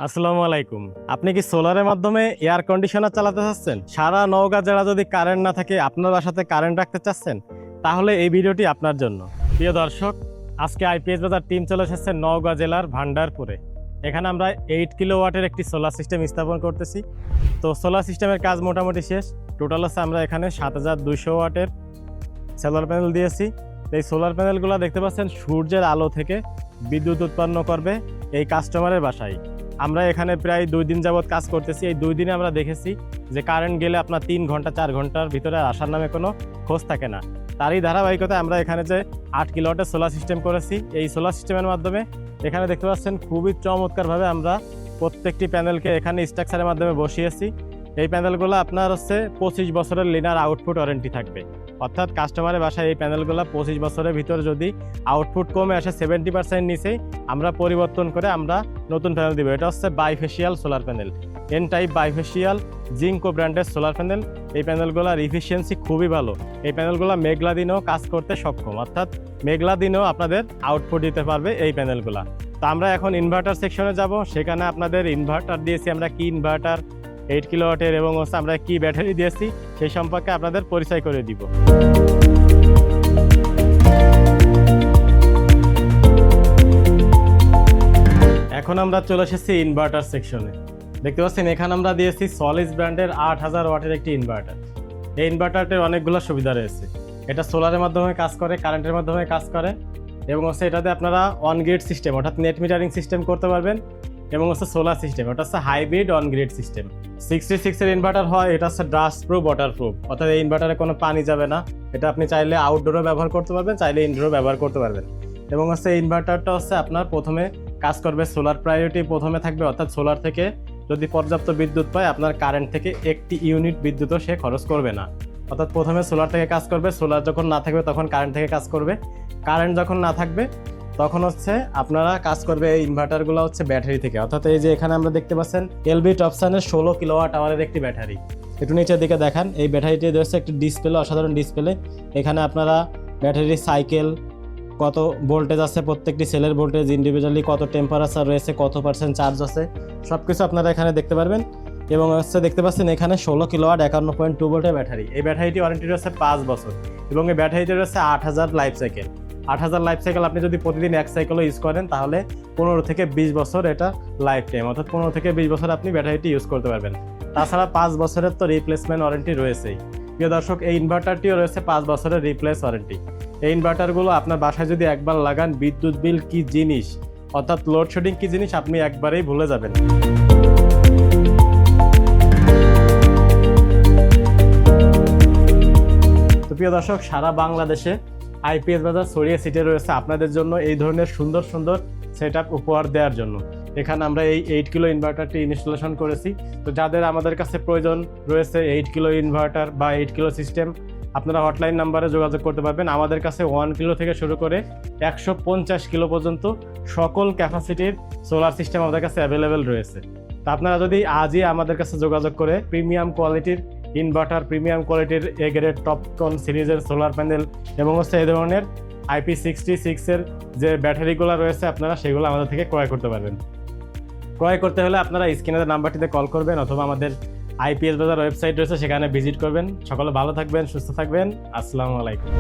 আসসালামু আলাইকুম। আপনি কি সোলারের মাধ্যমে এয়ার কন্ডিশনার চালাতে চাচ্ছেন? সারা নওগাঁ জেলা যদি কারেন্ট না থাকে, আপনার বাসাতে কারেন্ট রাখতে চাচ্ছেন, তাহলে এই ভিডিওটি আপনার জন্য। প্রিয় দর্শক, আজকে আইপিএস বাজার টিম চলে এসেছে নওগাঁ জেলার ভান্ডারপুরে। এখানে আমরা 8 কিলোওয়াটের একটি সোলার সিস্টেম স্থাপন করতেছি। তো সোলার সিস্টেমের কাজ মোটামুটি শেষ। টোটাল হচ্ছে আমরা এখানে 7200 ওয়াটের সোলার প্যানেল দিয়েছি। এই সোলার প্যানেলগুলো দেখতে পাচ্ছেন সূর্যের আলো থেকে বিদ্যুৎ উৎপন্ন করবে এই কাস্টমারের বাসায়। আমরা এখানে প্রায় 2 দিন যাবৎ কাজ করতেছি। এই 2 দিনে আমরা দেখেছি যে কারেন্ট গেলে আপনার 3 ঘন্টা 4 ঘন্টার ভিতরে আসার নামে কোনো খোঁজ থাকে না। তারই ধারাবাহিকতায় আমরা এখানে যে 8 কিলোওয়াটের সোলার সিস্টেম করেছি, এই সোলার সিস্টেমের মাধ্যমে এখানে দেখতে পাচ্ছেন খুবই চমৎকারভাবে আমরা প্রত্যেকটি প্যানেলকে এখানে স্ট্রাকচারের মাধ্যমে বসিয়েছি। এই প্যানেলগুলো আপনার হচ্ছে 25 বছরের লিনার আউটপুট ওয়ারেন্টি থাকবে। অর্থাৎ কাস্টমারের বাসায় এই প্যানেলগুলো 25 বছরের ভিতরে যদি আউটপুট কমে আসে 70% নিচেই আমরা পরিবর্তন করে আমরা নতুন প্যানেল দিব। এটা হচ্ছে bifacial solar panel, N type bifacial ginkgo ব্র্যান্ডের সোলার প্যানেল। এই প্যানেলগুলোর ইফিসিয়েন্সি খুবই ভালো। এই প্যানেলগুলো মেঘলা দিনেও কাজ করতে সক্ষম, অর্থাৎ মেঘলা দিনেও আপনাদের আউটপুট দিতে পারবে এই প্যানেলগুলো। তো আমরা এখন ইনভার্টার সেকশনে যাব। সেখানে আপনাদের ইনভার্টার দিয়েছি আমরা, কি ইনভার্টার 8 কিলোওয়াটের এবং হচ্ছে আমরা কি ব্যাটারি দিয়েছি সেই সম্পর্কে আপনাদের পরিচয় করে দিব। এখন আমরা চলে এসেছি ইনভার্টার সেকশনে। দেখতে পাচ্ছেন এখানে আমরা দিয়েছি সলিস ব্র্যান্ডের 8000 ওয়াটের একটি ইনভার্টার। এই ইনভার্টারটির অনেকগুলো সুবিধা রয়েছে। এটা সোলারের মাধ্যমে কাজ করে, কারেন্টের মাধ্যমে কাজ করে এবং হচ্ছে এটাতে আপনারা অন গ্রিড সিস্টেম অর্থাৎ নেট মিটারিং সিস্টেম করতে পারবেন এবং হচ্ছে সোলার সিস্টেম, ওটা হচ্ছে হাইব্রিড অন গ্রিড সিস্টেম। 66 এর ইনভার্টার হয়, এটা হচ্ছে ডাস্ট প্রুফ ওয়াটার প্রুফ, অর্থাৎ এই ইনভার্টারে কোনো পানি যাবে না। এটা আপনি চাইলে আউটডোরও ব্যবহার করতে পারবেন, চাইলে ইনডোরও ব্যবহার করতে পারবেন। এবং হচ্ছে এই ইনভার্টারটা হচ্ছে আপনার প্রথমে কাজ করবে সোলার প্রায়োরিটি প্রথমে থাকবে, অর্থাৎ সোলার থেকে যদি পর্যাপ্ত বিদ্যুৎ পায় আপনার কারেন্ট থেকে 1 ইউনিট বিদ্যুৎও সে খরচ করবে না। অর্থাৎ প্রথমে সোলার থেকে কাজ করবে, সোলার যখন না থাকবে তখন কারেন্ট থেকে কাজ করবে, কারেন্ট যখন না থাকবে তখন হচ্ছে আপনারা কাজ করবে এই ইনভার্টারগুলো হচ্ছে ব্যাটারি থেকে। অর্থাৎ এই যে এখানে আমরা দেখতে পাচ্ছেন এলবি টপসনের 16 কিলোওয়াট আওয়ারের একটি ব্যাটারি। একটু নিচের দিকে দেখান, এই ব্যাটারিটি রয়েছে একটি ডিসপ্লে, অসাধারণ ডিসপ্লে। এখানে আপনারা ব্যাটারির সাইকেল, কত ভোল্টেজ আছে, প্রত্যেকটি সেলের ভোল্টেজ ইন্ডিভিজুয়ালি, কত টেম্পারেচার রয়েছে, কত পার্সেন্ট চার্জ আছে, সব কিছু আপনারা এখানে দেখতে পারবেন। এবং হচ্ছে দেখতে পাচ্ছেন এখানে 16 কিলোওয়াট 51.2 ভোল্টের ব্যাটারি। এই ব্যাটারিটি ওয়ারেন্টি রয়েছে 5 বছর এবং এই ব্যাটারিটি রয়েছে 8000 লাইফ সাইকেল। 8000 লাইফ সাইকেল আপনি যদি প্রতিদিন 1 সাইকেলও ইউজ করেন তাহলে 15 থেকে 20 বছর এটা লাইফ টাইম, অর্থাৎ 15 থেকে 20 বছর আপনি ব্যাটারিটি ইউজ করতে পারবেন। তাছাড়া 5 বছরের তো রিপ্লেসমেন্ট ওয়ারেন্টি রয়েছেই। প্রিয় দর্শক, এই ইনভার্টারটিও রয়েছে 5 বছরের রিপ্লেস ওয়ারেন্টি। এই ইনভার্টারগুলো আপনার বাসায় যদি একবার লাগান, বিদ্যুৎ বিল কি জিনিস অর্থাৎ লোডশেডিং কি জিনিস আপনি একবারেই ভুলে যাবেন। তো প্রিয় দর্শক, সারা বাংলাদেশে আইপিএস বাজার ছড়িয়ে ছিটে রয়েছে আপনাদের জন্য এই ধরনের সুন্দর সুন্দর সেটআপ উপহার দেওয়ার জন্য। এখানে আমরা এই 8 কিলো ইনভার্টারটি ইনস্টলেশন করেছি। তো যাদের আমাদের কাছে প্রয়োজন রয়েছে 8 কিলো ইনভার্টার বা 8 কিলো সিস্টেম, আপনারা হটলাইন নাম্বারে যোগাযোগ করতে পারবেন। আমাদের কাছে 1 কিলো থেকে শুরু করে 150 কিলো পর্যন্ত সকল ক্যাপাসিটির সোলার সিস্টেম আমাদের কাছে অ্যাভেলেবেল রয়েছে। তা আপনারা যদি আজই আমাদের কাছে যোগাযোগ করে প্রিমিয়াম কোয়ালিটির ইনভার্টার, প্রিমিয়াম কোয়ালিটির এ গ্রেড টপকন সিরিজের সোলার প্যানেল এবং হচ্ছে এই ধরনের IP66 এর যে ব্যাটারিগুলো রয়েছে আপনারা সেগুলো আমাদের থেকে ক্রয় করতে পারবেন। ক্রয় করতে হলে আপনারা স্ক্রিনের নাম্বারটিতে কল করবেন অথবা আমাদের আইপিএস বাজার ওয়েবসাইট রয়েছে সেখানে ভিজিট করবেন। সকলে ভালো থাকবেন, সুস্থ থাকবেন। আসসালামু আলাইকুম।